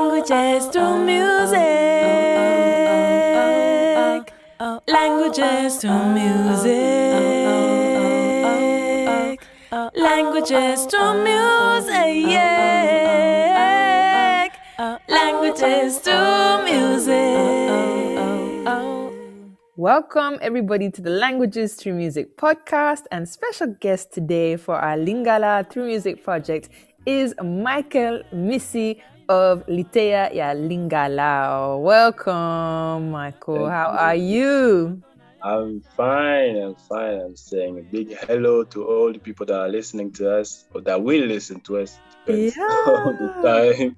Languages through music. Languages through music. Languages through music. Languages through music. Welcome everybody to the Languages Through Music podcast, and special guest today for our Lingala Through Music project is Michael Misi of Litéya Lingala. Welcome, Michael. How are you? I'm fine. I'm saying a big hello to all the people that are listening to us or that will listen to us. Depends on the time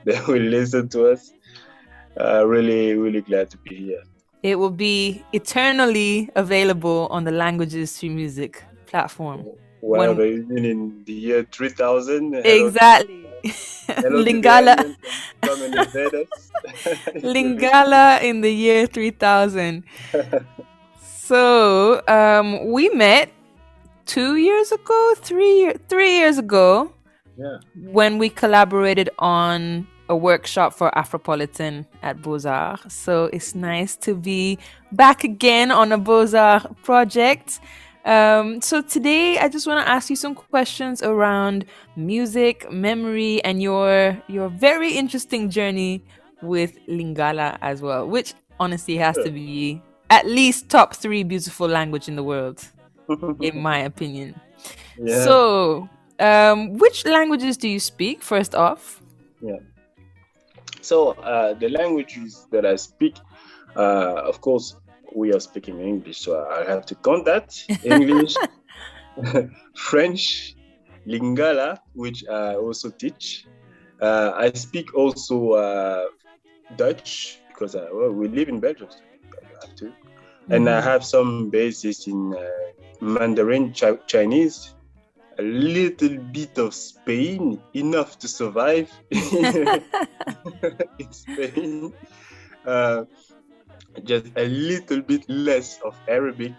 they will listen to us. Really glad to be here. It will be eternally available on the Languages Through Music platform. Whatever, even in the year 3000. Exactly. Hello Lingala. Come and invade us. Lingala in the year 3000. So, we met 3 years ago, Yeah. when we collaborated on a workshop for Afropolitan at Beaux-Arts. So it's nice to be back again on a Beaux-Arts project. So today I just want to ask you some questions around music, memory, and your very interesting journey with Lingala as well, which honestly has to be at least top 3 beautiful language in the world, in my opinion. Yeah. So, which languages do you speak, first off? Yeah. So the languages that I speak, of course, we are speaking English, so I have to count that. English, French, Lingala, which I also teach. I speak also Dutch because we live in Belgium, so you have to. And I have some basis in Mandarin Chinese. A little bit of Spain, enough to survive in Spain. Just a little bit less of Arabic.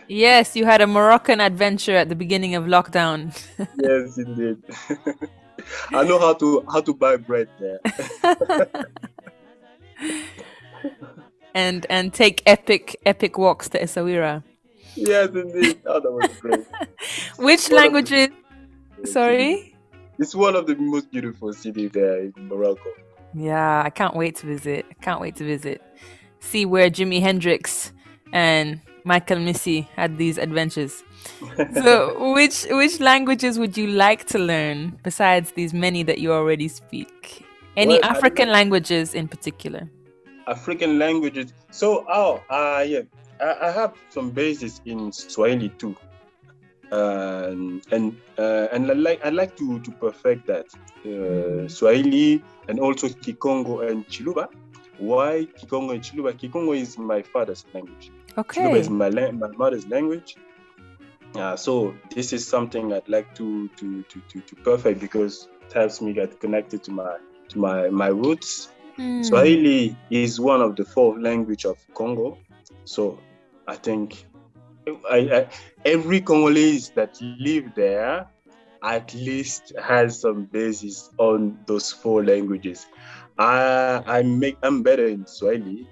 Yes, you had a Moroccan adventure at the beginning of lockdown. Yes, indeed. I know how to buy bread there. and take epic walks to Essaouira. Yes, indeed. Oh, that was great. Which languages? Sorry? It's one of the most beautiful cities there in Morocco. Yeah, I can't wait to visit. See where Jimi Hendrix and Michael Misi had these adventures. So, which languages would you like to learn besides these many that you already speak? Any African languages in particular? African languages. So, yeah. I have some basis in Swahili too, and I like to perfect that Swahili and also Kikongo and Chiluba. Why Kikongo and Chiluba? Kikongo is my father's language. Okay. Chiluba is my mother's language. So this is something I'd like to perfect because it helps me get connected to my roots. Swahili is one of the 4 languages of Congo. So I think every Congolese that live there at least has some basis on those 4 languages. I'm better in Swahili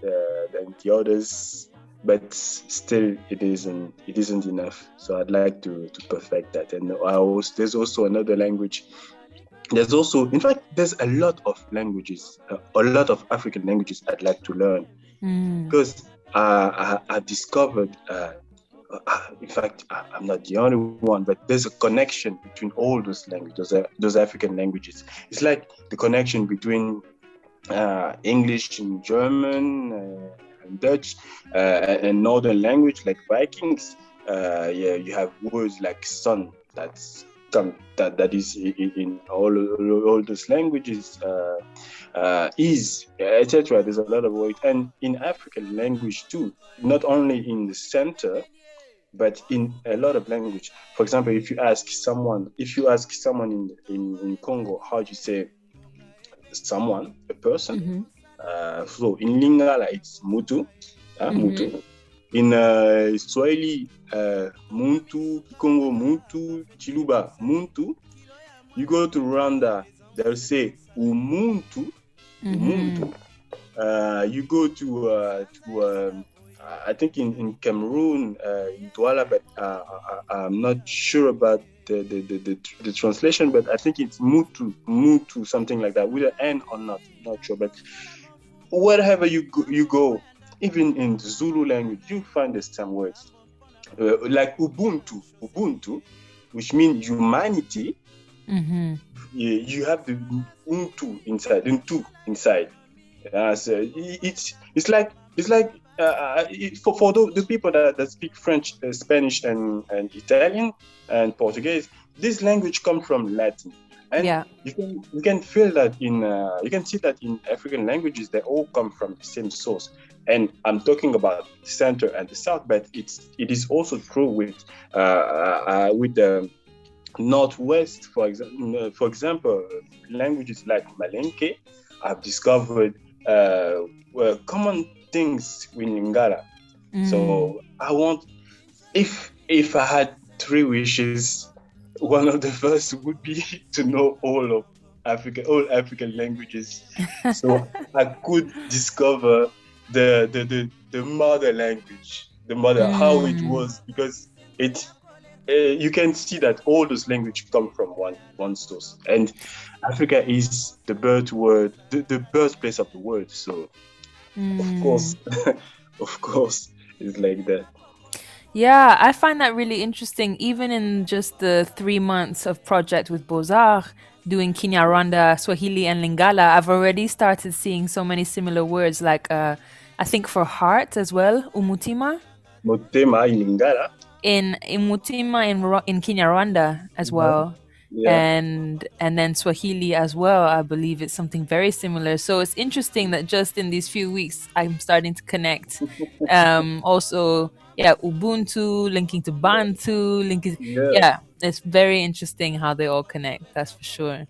than the others, but still it isn't enough. So I'd like to perfect that. And there's also another language. There's a lot of languages, a lot of African languages I'd like to learn because I discovered, in fact, I'm not the only one, but there's a connection between all those languages, those African languages. It's like the connection between English and German and Dutch and northern language like Vikings. You have words like sun that is in all those languages, is, etc. There's a lot of words, and in African language too, not only in the center, but in a lot of language. For example, if you ask someone in Congo, how do you say someone, a person? So in Lingala, it's Mutu, Mutu. In Swahili, Muntu, Kikongo, Muntu, Chiluba, Muntu. You go to Rwanda, they'll say umuntu. Umuntu. You go to I think in Cameroon, in Douala, but I'm not sure about the translation, but I think it's mutu, something like that, with an N or not, not sure. But wherever you go, even in the Zulu language, you find the same words. Like Ubuntu, which means humanity. You have the untu inside. So it's like for the people that speak French, Spanish, and Italian and Portuguese. This language comes from Latin, and you can feel that you can see that in African languages, they all come from the same source. And I'm talking about the center and the south, but it is also true with the northwest. For example, languages like Malenke. I've discovered common things with Lingala. So I want, if I had 3 wishes, one of the first would be to know all African languages, so I could discover the mother language, how it was, because you can see that all those languages come from one source, and Africa is the birthplace of the world. So of course, it's like that. Yeah, I find that really interesting. Even in just the 3 months of project with Beaux-Arts, doing Kinyarwanda, Swahili, and Lingala, I've already started seeing so many similar words, like I think for heart as well, umutima. Motema in Lingala. In Mutima in Kinyarwanda as well. Yeah. And then Swahili as well. I believe it's something very similar. So it's interesting that just in these few weeks I'm starting to connect. Also, Ubuntu linking to Bantu, it's very interesting how they all connect. That's for sure.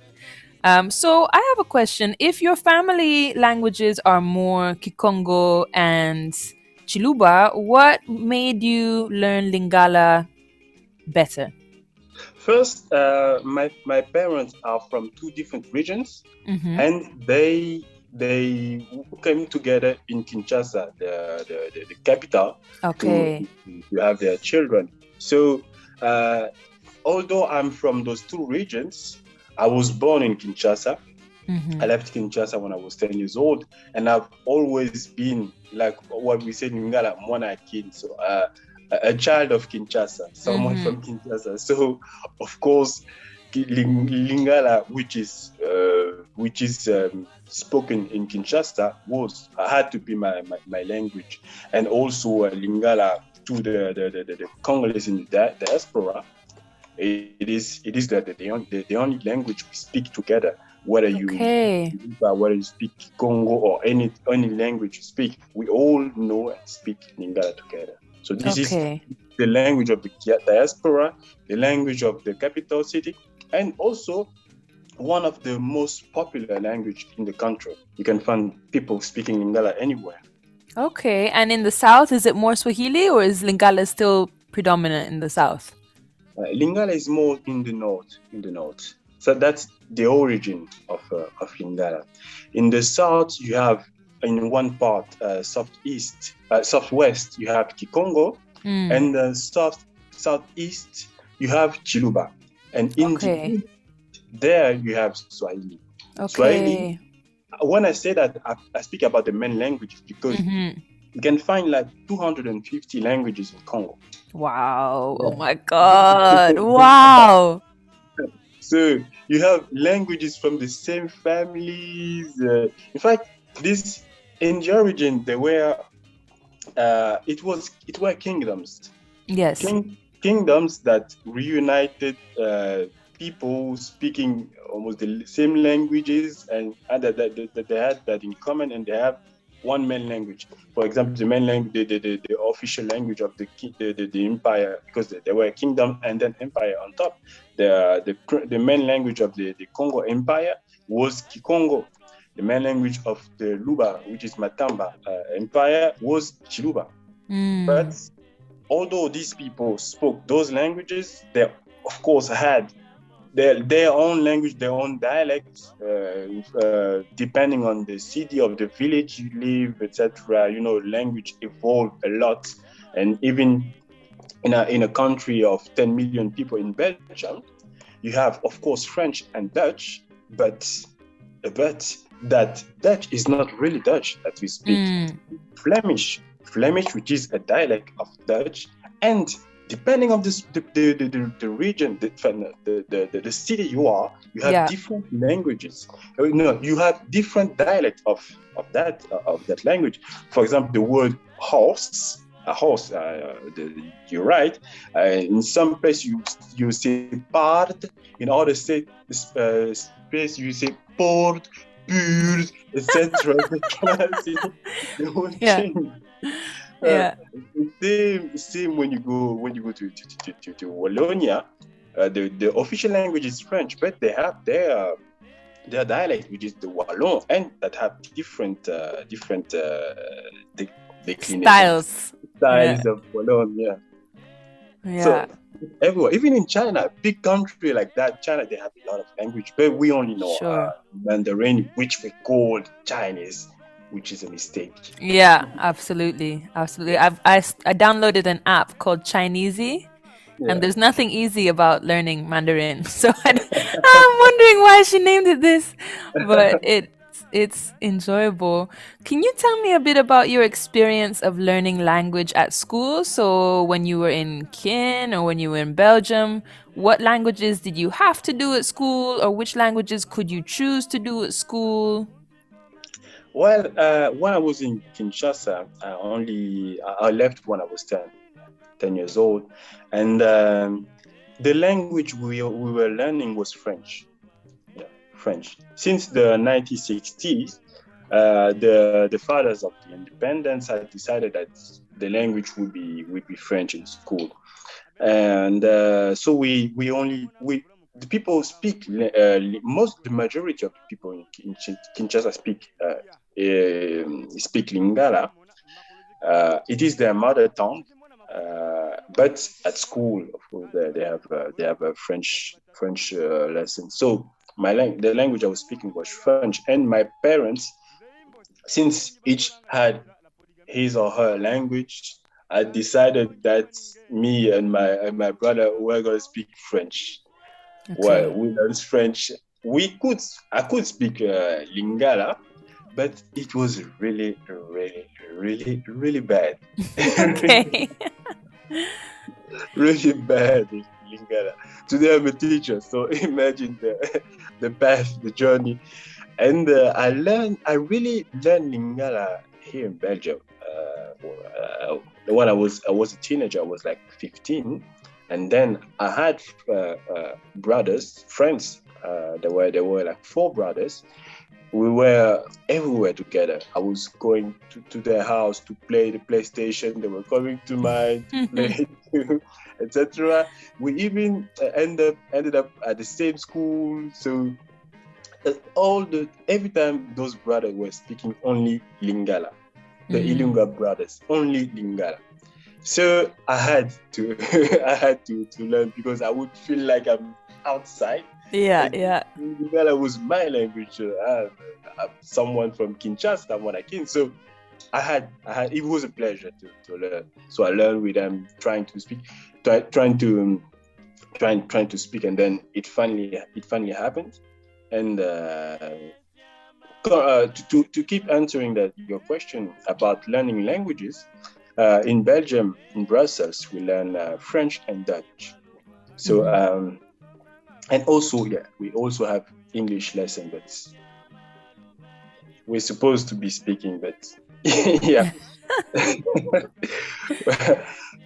So I have a question. If your family languages are more Kikongo and Chiluba, what made you learn Lingala better? First, my parents are from 2 different regions, and they came together in Kinshasa, the capital, to have their children. So, although I'm from those 2 regions, I was born in Kinshasa. I left Kinshasa when I was 10 years old, and I've always been, like what we say in Lingala, mwana kid, so a child of Kinshasa, someone from Kinshasa. So, of course, Lingala, which is spoken in Kinshasa, had to be my language, and also Lingala to the Congolese in the diaspora. It is the only language we speak together. Whether you speak Congo or any language you speak, we all know and speak Lingala together. So this is the language of the diaspora, the language of the capital city, and also one of the most popular language in the country. You can find people speaking Lingala anywhere. Okay, and in the south, is it more Swahili, or is Lingala still predominant in the south? Lingala is more in the north. So that's the origin of Lingala. In the south, you have, in one part, southwest, you have Kikongo, and the southeast, you have Chiluba, and in there you have Swahili. Swahili. When I say that, I speak about the main languages, because you can find like 250 languages in Congo. Wow! Yeah. Oh my God! Wow! So you have languages from the same families. In fact, this in the origin they were it were kingdoms. Yes. Kingdoms that reunited people speaking almost the same languages, and that they had that in common, and they have one main language. For example, the main language, the official language of the empire, because there were a kingdom and then empire on top. The main language of the Congo Empire was Kikongo. The main language of the Luba, which is Matamba Empire, was Chiluba. But although these people spoke those languages, they of course had their own language, their own dialect, depending on the city of the village you live, etc. Language evolve a lot, and even in a country of 10 million people in Belgium, you have, of course, French and Dutch, but that Dutch is not really Dutch that we speak. Flemish, which is a dialect of Dutch, and depending on the region, the city you have different languages. You have different dialect of that language. For example, the word horse, a horse. You're right. In some place you say part. In other space you say port, pure, etc. The whole change. Same when you go to Wallonia, the official language is French, but they have their dialect, which is the Wallon, and that have different styles of Wallon. So everywhere, even in China, big country like that, China, they have a lot of language, but we only know Mandarin, which we call Chinese, which is a mistake. Yeah, absolutely. I downloaded an app called Chinesey, and there's nothing easy about learning Mandarin. So I'm wondering why she named it this, but it's enjoyable. Can you tell me a bit about your experience of learning language at school? So when you were in Kin or when you were in Belgium, what languages did you have to do at school, or which languages could you choose to do at school? Well, when I was in Kinshasa, I left when I was 10 years old, and the language we were learning was French. French. Since the 1960s, the fathers of the independence had decided that the language would be French in school, and so the people speak the majority of the people in Kinshasa speak Lingala. It is their mother tongue, but at school, of course, they have a French lesson. So the language I was speaking was French, and my parents, since each had his or her language, I decided that me and my brother were going to speak French. Okay. Well, we learned French. I could speak Lingala, but it was really, really, really, really bad. Okay. Really bad in Lingala. Today I'm a teacher, so imagine the path, the journey. And I really learned Lingala here in Belgium. When I was a teenager, I was like 15. And then I had friends. There were like 4 brothers. We were everywhere together. I was going to their house to play the PlayStation. They were coming to mine to play, etc. We even ended up at the same school. So every time those brothers were speaking only Lingala, the Ilunga brothers, only Lingala. So I had to learn, because I would feel like I'm outside. Yeah. Lingala was my language. I'm someone from Kinshasa, someone like Kin. So I had. It was a pleasure to learn. So I learned with them, trying to speak, trying to speak, and then it finally happened. And to keep answering your question about learning languages. In Belgium, in Brussels, we learn French and Dutch. So, and also, we also have English lesson, but we're supposed to be speaking, but yeah.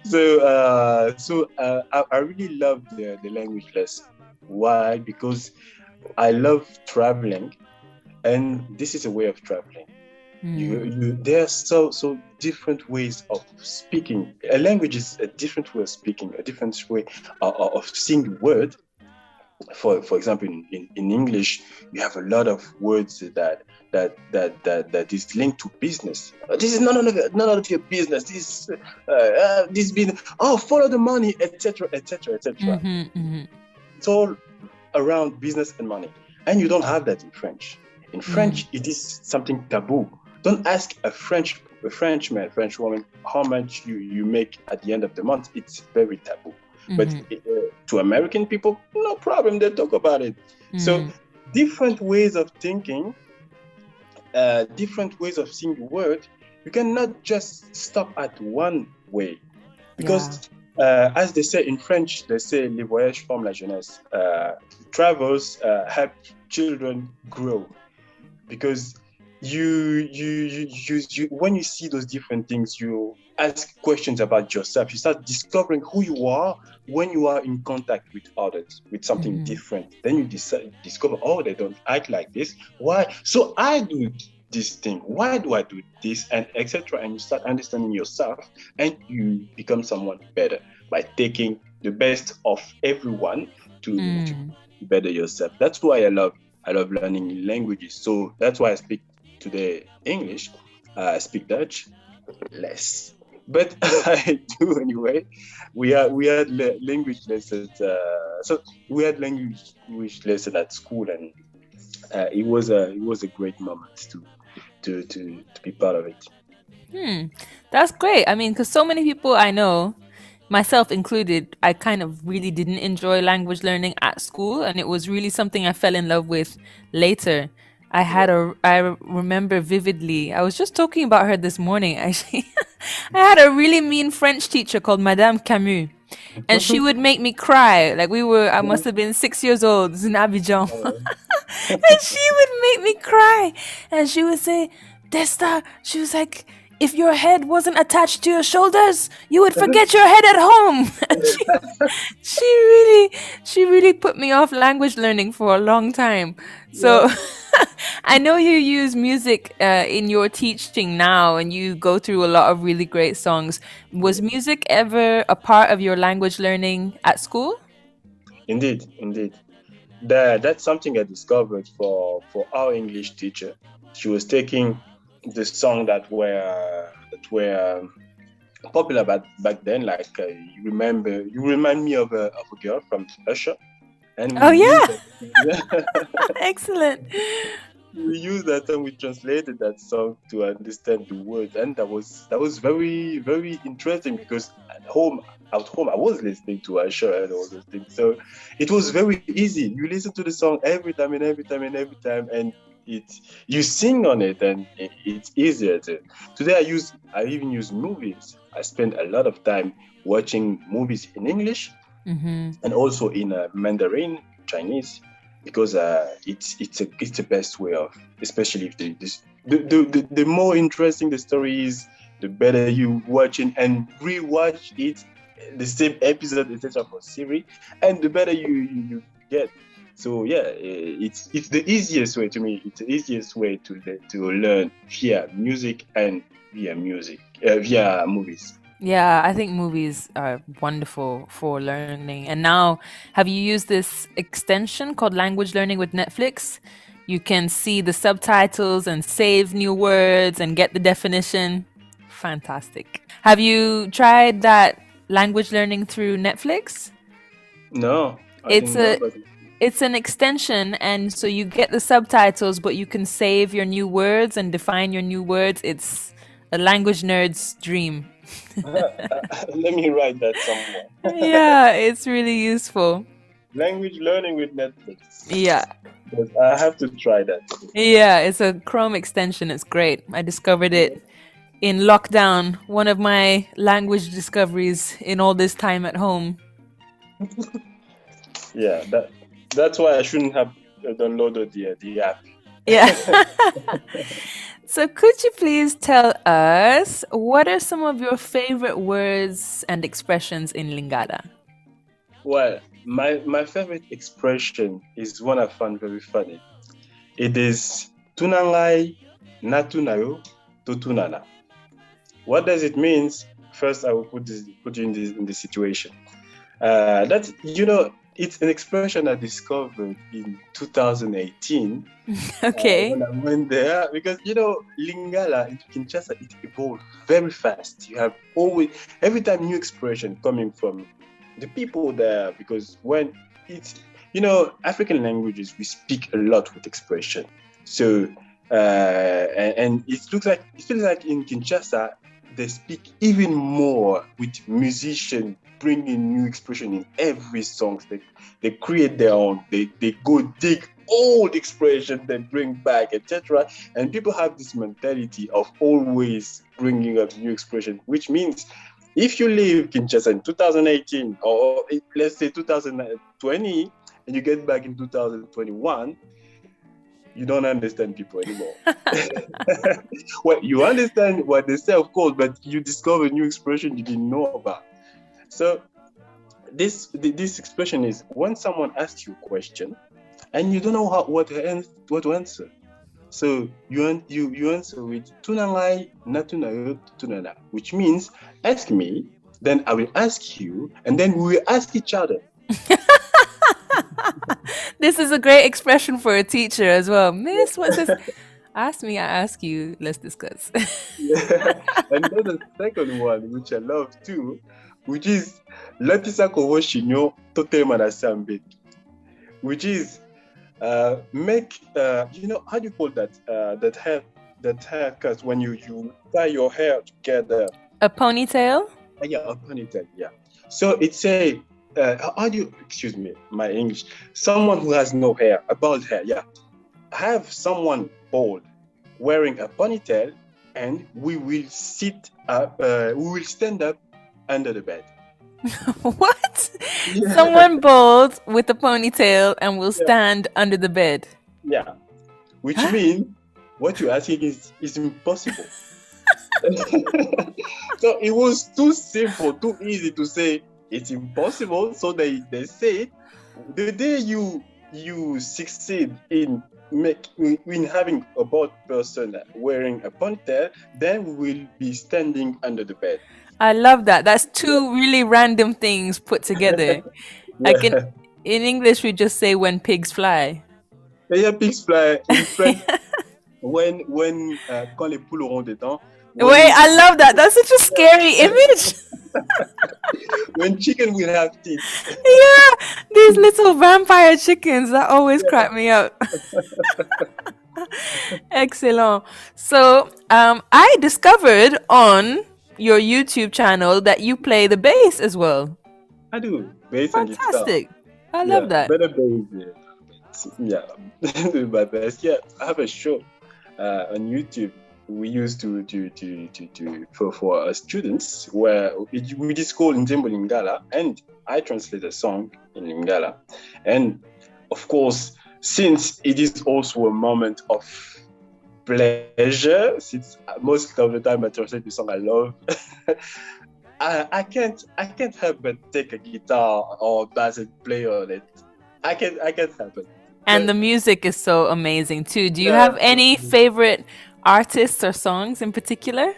So I really love the language lesson. Why? Because I love traveling, and this is a way of traveling. There are so different ways of speaking. A language is a different way of speaking, a different way of seeing the word. For example, in English, you have a lot of words that is linked to business. This is none of your business. This business. Oh, follow the money, etc., etc., etc. It's all around business and money. And you don't have that in French. In French, it is something taboo. Don't ask a Frenchman, French woman, how much you make at the end of the month. It's very taboo. But to American people, no problem. They talk about it. So different ways of thinking, different ways of seeing the world. You cannot just stop at one way. Because as they say in French, they say les voyages forment la jeunesse. Travels help children grow. Because you when you see those different things, you ask questions about yourself. You start discovering who you are when you are in contact with others, with something different. Then you discover, oh, they don't act like this. Why? So I do this thing. Why do I do this? And etc. And you start understanding yourself, and you become someone better by taking the best of everyone to better yourself. That's why I love learning languages. So that's why I speak today English. I speak Dutch less, but I do anyway. We had language lessons. So we had language lesson at school, and it was a great moment to be part of it. That's great. I mean, because so many people I know, myself included, I kind of really didn't enjoy language learning at school, and it was really something I fell in love with later. I remember vividly, I was just talking about her this morning, actually. I had a really mean French teacher called Madame Camus, and she would make me cry. Like I must have been 6 years old in Abidjan. And she would make me cry. And she would say, Desta, she was like, if your head wasn't attached to your shoulders, you would forget your head at home. she really put me off language learning for a long time. So I know you use music in your teaching now, and you go through a lot of really great songs. Was music ever a part of your language learning at school? Indeed. That's something I discovered for our English teacher. She was taking the song that were popular back then. Like you remind me of a girl from Usher. And Excellent. We used that and we translated that song to understand the words, and that was very, very interesting, because at home I was listening to Usher and all those things, so it was very easy. You listen to the song every time, and you sing on it, and it's easier to. Today I even use movies. I spend a lot of time watching movies in English and also in Mandarin, Chinese, because it's the best way of, especially if the more interesting the story is, the better you watch it and rewatch it, the same episode, etc. for series, and the better you get. So it's the easiest way to me. It's the easiest way to learn via music and via movies. Yeah, I think movies are wonderful for learning. And now, have you used this extension called Language Learning with Netflix? You can see the subtitles and save new words and get the definition. Fantastic. Have you tried that language learning through Netflix? No. It's an extension, and so you get the subtitles, but you can save your new words and define your new words. It's a language nerd's dream. Let me write that somewhere. Yeah, it's really useful. Language learning with Netflix. Yeah. But I have to try that. Yeah, it's a Chrome extension. It's great. I discovered it in lockdown. One of my language discoveries in all this time at home. Yeah, that's why I shouldn't have downloaded the app. Yeah. So could you please tell us, what are some of your favorite words and expressions in Lingala? Well, my favorite expression is one I found very funny. It is tunangai natunayo tutunana. What does it mean? First, I will put you in the situation. That's, it's an expression I discovered in 2018. Okay. When I went there, because Lingala in Kinshasa, it evolved very fast. You have always, every time, new expression coming from the people there, because when African languages, we speak a lot with expression. So, and it feels like in Kinshasa, they speak even more with musicians bringing new expression in every song. They create their own. They go dig old expression, they bring back, etc. And people have this mentality of always bringing up new expression, which means if you leave Kinshasa in 2018 or let's say 2020 and you get back in 2021, you don't understand people anymore. Well, you understand what they say, of course, but you discover new expression you didn't know about. So this expression is when someone asks you a question and you don't know what to answer. So you answer with tunangai natunayo tunana, which means ask me, then I will ask you, and then we will ask each other. This is a great expression for a teacher as well. Miss, what's this? Ask me, I ask you, let's discuss. Yeah. And then the second one, which I love too, which is Latisa Kowoshinyo Tote Manasambe, which is make how do you call that haircut when you tie your hair together? A ponytail? Yeah, a ponytail. Yeah. So it's how do you, excuse me, my English, someone who has no hair, a bald hair. Yeah, have someone bald wearing a ponytail, and we will sit up. We will stand up under the bed. What? Yeah. Someone bald with a ponytail and will stand under the bed. Yeah, which means what you're asking is impossible. So it was too simple, too easy to say it's impossible. So they say it. The day you succeed in having a bald person wearing a ponytail, then we will be standing under the bed. I love that. That's two really random things put together. Like in English, we just say when pigs fly. Yeah, pigs fly. In French, quand les poules auront des dents. Wait, I love that. That's such a scary image. When chicken will have teeth. Yeah, these little vampire chickens that always crack me up. Excellent. So, I discovered on your YouTube channel that you play the bass as well. I do. Bass. Fantastic. I love that. Better bass. Yeah. My best. Yeah. I have a show on YouTube. We used to for students where we just call Nzembo Lingala, and I translate a song in Lingala. And of course, since it is also a moment of pleasure, since most of the time I translate the song I love, I can't help but take a guitar or bass and play on it. I can't help it. And the music is so amazing too. Do you have any favorite artists or songs in particular?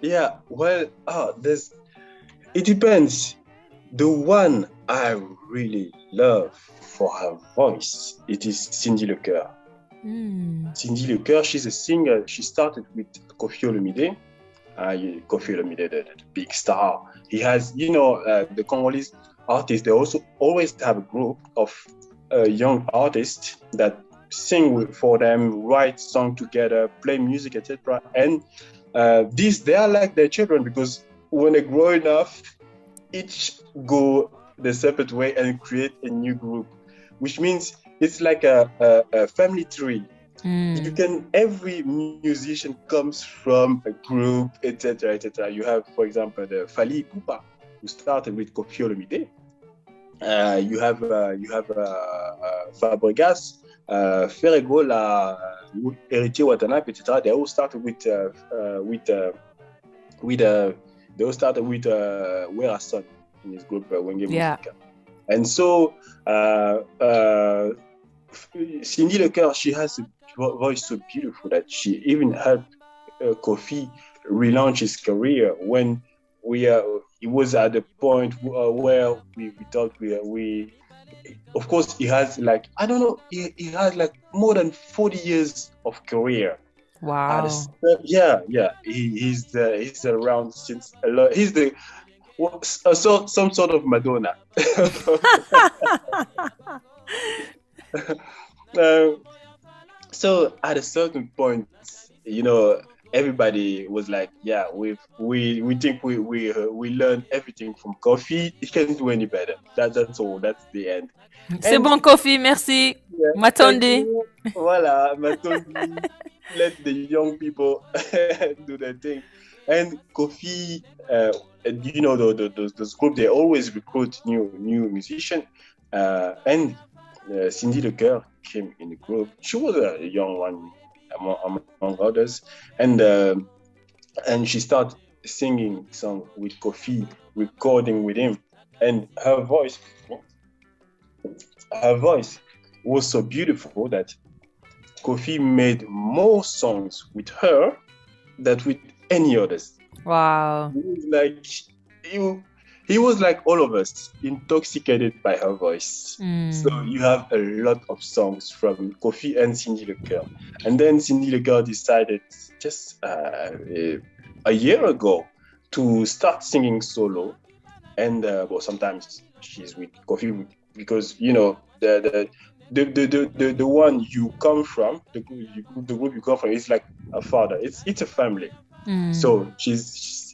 Yeah, well, it depends. The one I really love for her voice, it is Cindy Lecoeur. Cindy Lecoeur, she's a singer. She started with Kofi Olomide. Kofi Olomide, the big star. He has, the Congolese artists, they also always have a group of young artists that sing for them, write songs together, play music, etc. And they are like their children, because when they grow enough, each go the separate way and create a new group, which means it's like a family tree. Every musician comes from a group, etc., etc. You have, for example, the Fali Ipupa, who started with Kofi Olomide. You have Fabregas, Ferregola, Héritier Watanabe, etc. They all started with Wera Son in his group Wenge Musica. And so Cindy Lecoeur, she has a voice so beautiful that she even helped Kofi relaunch his career when he was at the point where we thought we of course he has like, I don't know, he has like more than 40 years of career. Wow. He's around since a lot. He's some sort of Madonna. Uh, so at a certain point, you know, everybody was like, "Yeah, we think we learned everything from coffee. It can't do any better. That's all. That's the end." C'est And bon, Kofi, merci. yeah, thank M'attendez. you. Voila, Matondi, let the young people do their thing. And Kofi, you know, those group, they always recruit new musicians. And Cindy Lecoeur came in the group. She was a young one among others. And she started singing song with Kofi, recording with him. And her voice was so beautiful that Kofi made more songs with her than with any others. Wow. He was like all of us, intoxicated by her voice. So you have a lot of songs from Kofi and Cindy Lecoeur. And then Cindy Lecoeur decided just a year ago to start singing solo. And well, sometimes she's with Kofi because you know the one you come from, the group you come from, is like a father. It's a family. So she's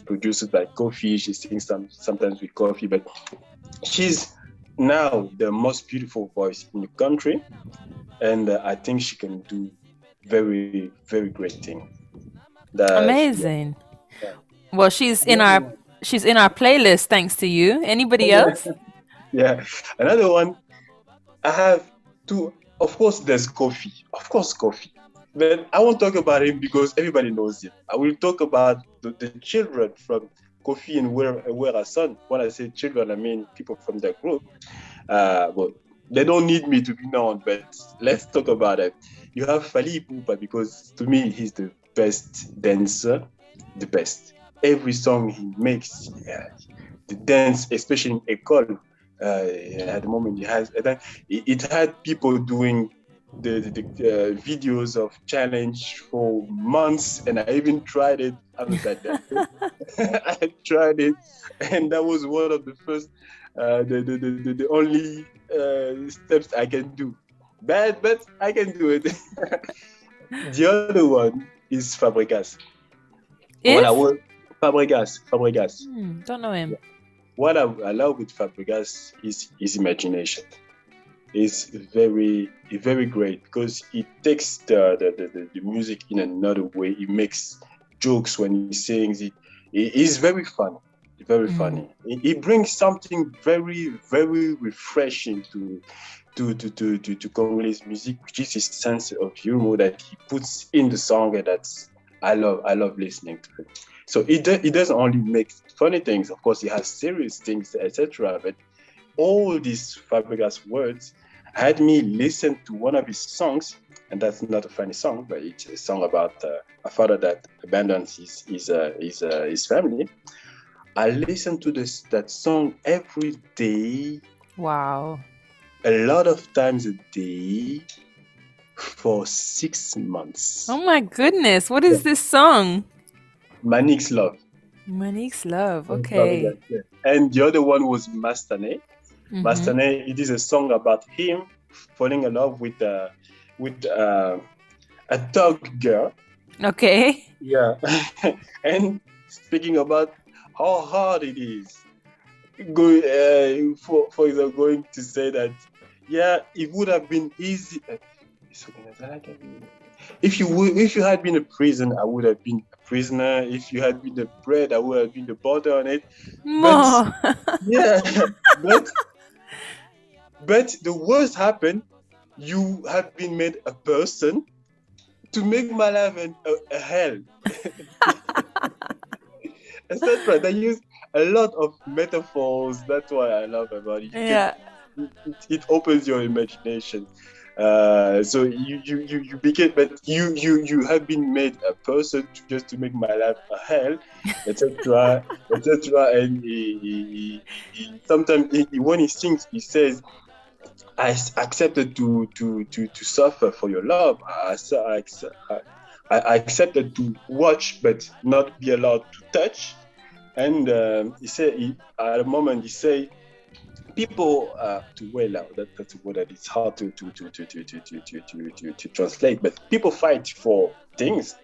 produced by Kofi. She sings sometimes with Kofi, but she's now the most beautiful voice in the country, and I think she can do very, very great things. Amazing. Yeah. Well, she's in our playlist thanks to you. Anybody else? Yeah. Another one, I have two. Of course, there's Kofi. Of course, Kofi. But I won't talk about him because everybody knows him. I will talk about the children from Kofi and Wera son. When I say children, I mean people from their group. But they don't need me to be known, but let's talk about it. You have Fali Ipupa because to me, he's the best dancer, the best. Every song he makes, the dance, especially in École, at the moment it had people doing the videos of challenge for months, and I even tried it. I was like that. I tried it, and that was one of the first, the only steps I can do. Bad, but I can do it. The other one is Fabregas. Fabregas. Don't know him. What I love with Fabregas is his imagination. It's very, very great because he takes the music in another way. He makes jokes when he sings. He's very funny. Very funny. He brings something very, very refreshing to Congolese music, which is his sense of humor that he puts in the song, and I love listening to it. So he doesn't only make funny things. Of course, he has serious things, etc. But all these Fabregas words had me listen to one of his songs, and that's not a funny song, but it's a song about a father that abandons his family. I listen to that song every day. Wow. A lot of times a day for 6 months. Oh my goodness. What is this song? Manique's Love. Manique's Love. Okay. And the other one was Mastane. Mastane, it is a song about him falling in love with a thug girl. Okay. Yeah. And speaking about how hard it is, for example, going to say that, it would have been easy. If you had been a prison, I would have been a prisoner. If you had been the bread, I would have been the butter on it. But, but the worst happened. You have been made a person to make my life a hell. Etc. They use a lot of metaphors. That's why I love about it. It opens your imagination. So you became, but you have been made a person just to make my life a hell, etc. And he sometimes when he sings, he says, "I accepted to suffer for your love. I accepted to watch, but not be allowed to touch." And he said, at a moment, he said, people to well that's a word that it's hard to translate, but people fight for things.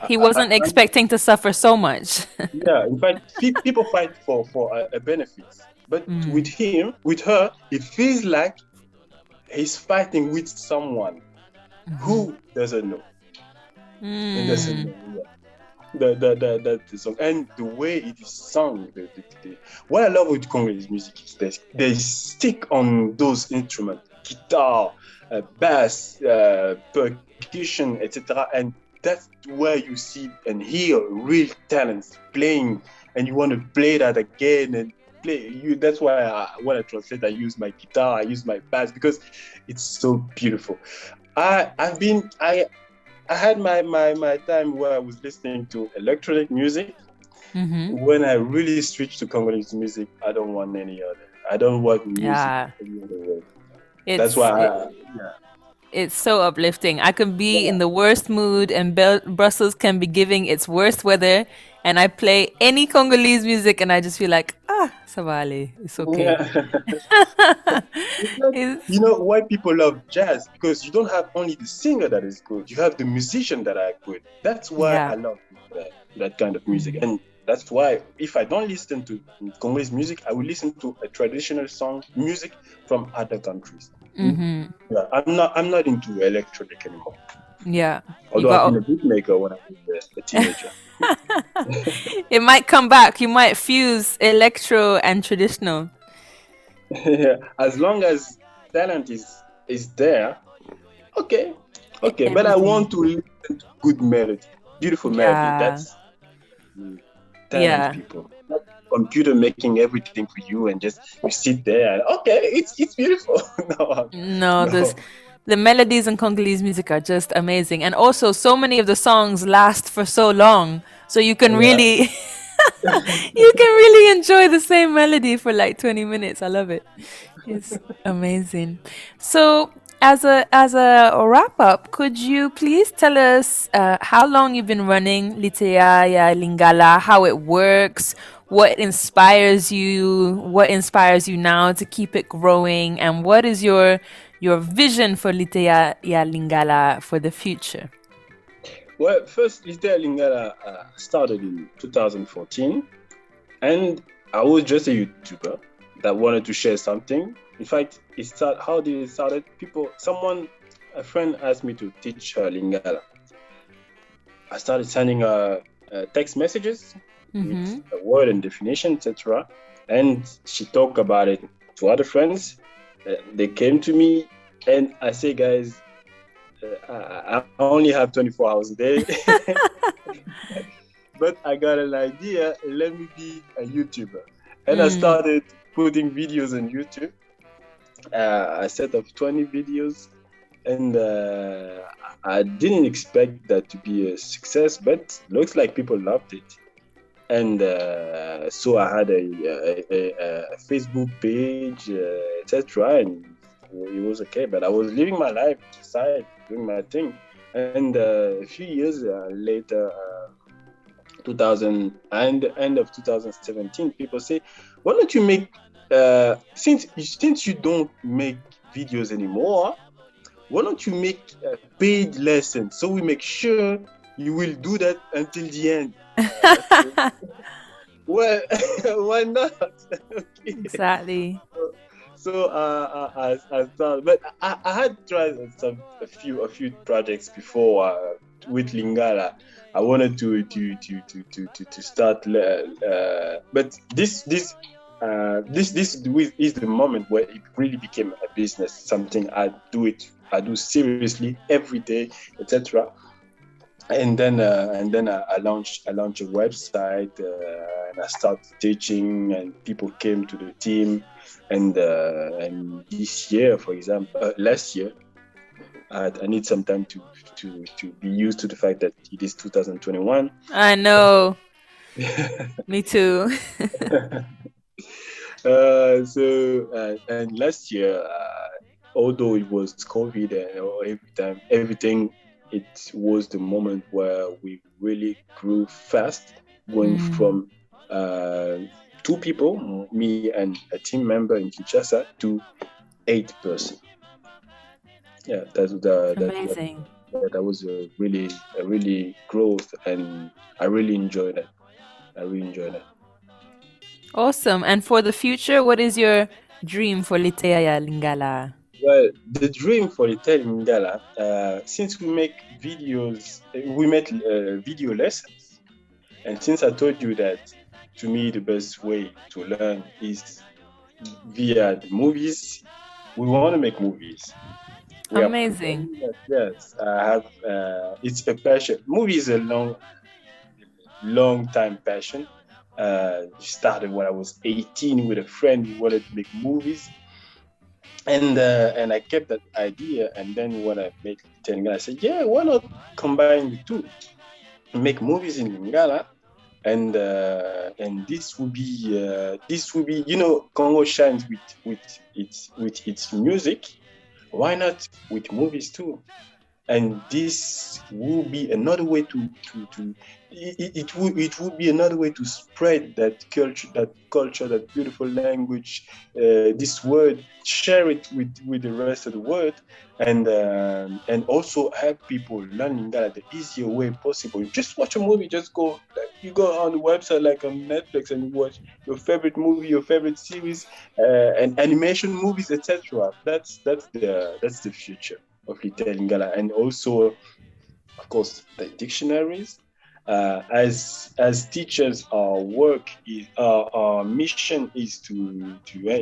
He wasn't expecting to suffer so much. Yeah, in fact, people fight for a benefit, but with her, it feels like he's fighting with someone who doesn't know. And doesn't know. The song and the way it is sung. What I love with Congolese music is they stick on those instruments, guitar, bass, percussion, etc. And that's where you see and hear real talents playing, and you want to play that again and play. That's why when I translate, I use my guitar, I use my bass because it's so beautiful. I had my time where I was listening to electronic music. When I really switched to Congolese music, I don't want any other. I don't want music any other way. That's why it's so uplifting. I can be in the worst mood, and Brussels can be giving its worst weather, and I play any Congolese music, and I just feel like, Savale, it's okay. You know why people love jazz? Because you don't have only the singer that is good, you have the musician that are good. That's why I love that kind of music. And that's why if I don't listen to Congolese music, I will listen to a traditional song music from other countries. Yeah, I'm not into electronic anymore. Yeah. Although I've been a beatmaker when I was a teenager. It might come back. You might fuse electro and traditional. Yeah, as long as talent is there, okay. But I want to listen to good melody, beautiful melody. That's talent, people. Not computer making everything for you and just you sit there and it's beautiful. No. The melodies in Congolese music are just amazing, and also so many of the songs last for so long, so you can really enjoy the same melody for like 20 minutes. I love it. It's amazing. So as a wrap up, could you please tell us how long you've been running Litéya Lingala, how it works, what inspires you now to keep it growing, and what is your vision for Litéya Lingala for the future? Well, first, Litéya Lingala started in 2014, and I was just a YouTuber that wanted to share something. In fact, how did it start? A friend asked me to teach her Lingala. I started sending her text messages with a word and definition, etc. And she talked about it to other friends. They came to me, and I say, guys, I only have 24 hours a day, but I got an idea. Let me be a YouTuber. And I started putting videos on YouTube. I set up 20 videos, and I didn't expect that to be a success, but looks like people loved it. And so I had a Facebook page, etc. And it was okay, but I was living my life aside, doing my thing. And a few years later, end of 2017, people say, why don't you make, since you don't make videos anymore, why don't you make paid lessons? So we make sure you will do that until the end. Well, why not? Exactly. So I started, but I had tried a few projects before with Lingala. I wanted to start, but this is the moment where it really became a business, something I do seriously every day, etc. And then I launched a website, and I started teaching, and people came to the team. And this year, for example, last year, I need some time to be used to the fact that it is 2021. I know. Me too. And last year, although it was COVID and everything, it was the moment where we really grew fast, going from 2 people, me and a team member in Kinshasa, to 8 persons. Yeah, Amazing. that was a really growth, and I really enjoyed it. Awesome. And for the future, what is your dream for Litéya Lingala? Well, the dream for Litéya Lingala, since we make videos, we make video lessons, and since I told you that to me the best way to learn is via the movies, we want to make movies. Amazing. Yes, I have. It's a passion. Movie is a long time passion. Started when I was 18 with a friend who wanted to make movies, and I kept that idea. And then when I made Lingala, I said, yeah, why not combine the two, make movies in Lingala, and this will be Congo shines with its music. Why not with movies too? And this will be another way it will be another way to spread that culture, that beautiful language, this word, share it with the rest of the world, and also help people learn Lingala the easier way possible. You just watch a movie, you go on the website like on Netflix and you watch your favorite movie, your favorite series, and animation movies, etc. That's the future of Litéya Lingala. And also, of course, the dictionaries. As teachers, our mission is to in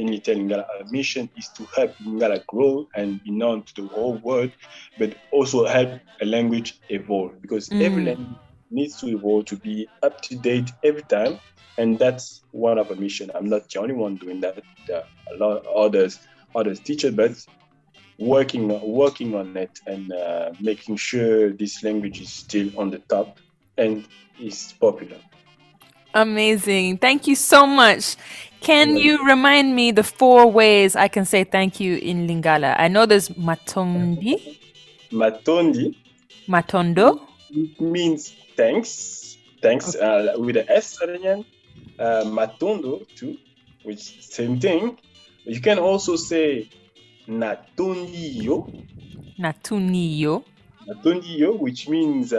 Litéya Lingala, our mission is to help Lingala grow and be known to the whole world, but also help a language evolve, because every language needs to evolve to be up to date every time, and that's one of our mission. I'm not the only one doing that. There are a lot of others teachers, but working on it, and making sure this language is still on the top and is popular. Amazing. Thank you so much. Can you remind me the 4 ways I can say thank you in Lingala? I know there's Matondi. Matondo. It means thanks. With the S at the end. Matondo too, which same thing. You can also say Natoniyo, which means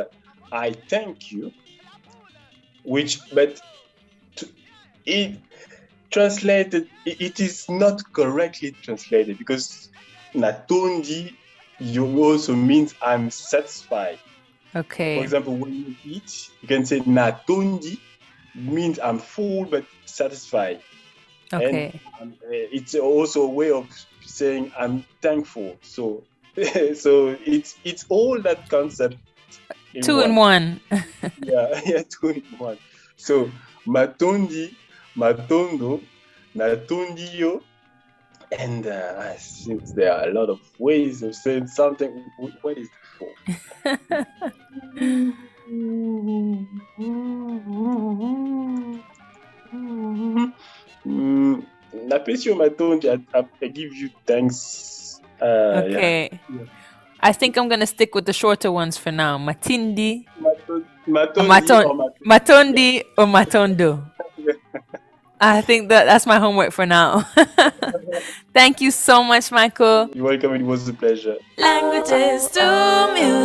I thank you. It translated, it is not correctly translated, because Natondi also means I'm satisfied. Okay. For example, when you eat, you can say Natondi, means I'm full but satisfied. Okay. And it's also a way of saying I'm thankful. So it's all that concept. 2 in 1. yeah, 2 in 1. So Matondi, Matondo, Natondiyo, and since there are a lot of ways of saying something, what is the 4? Napesio Matondi, I give you thanks. Okay. Yeah. I think I'm going to stick with the shorter ones for now. Matindi. Matondi or Matondo. I think that's my homework for now. Thank you so much, Michael. You're welcome. It was a pleasure. Languages to music.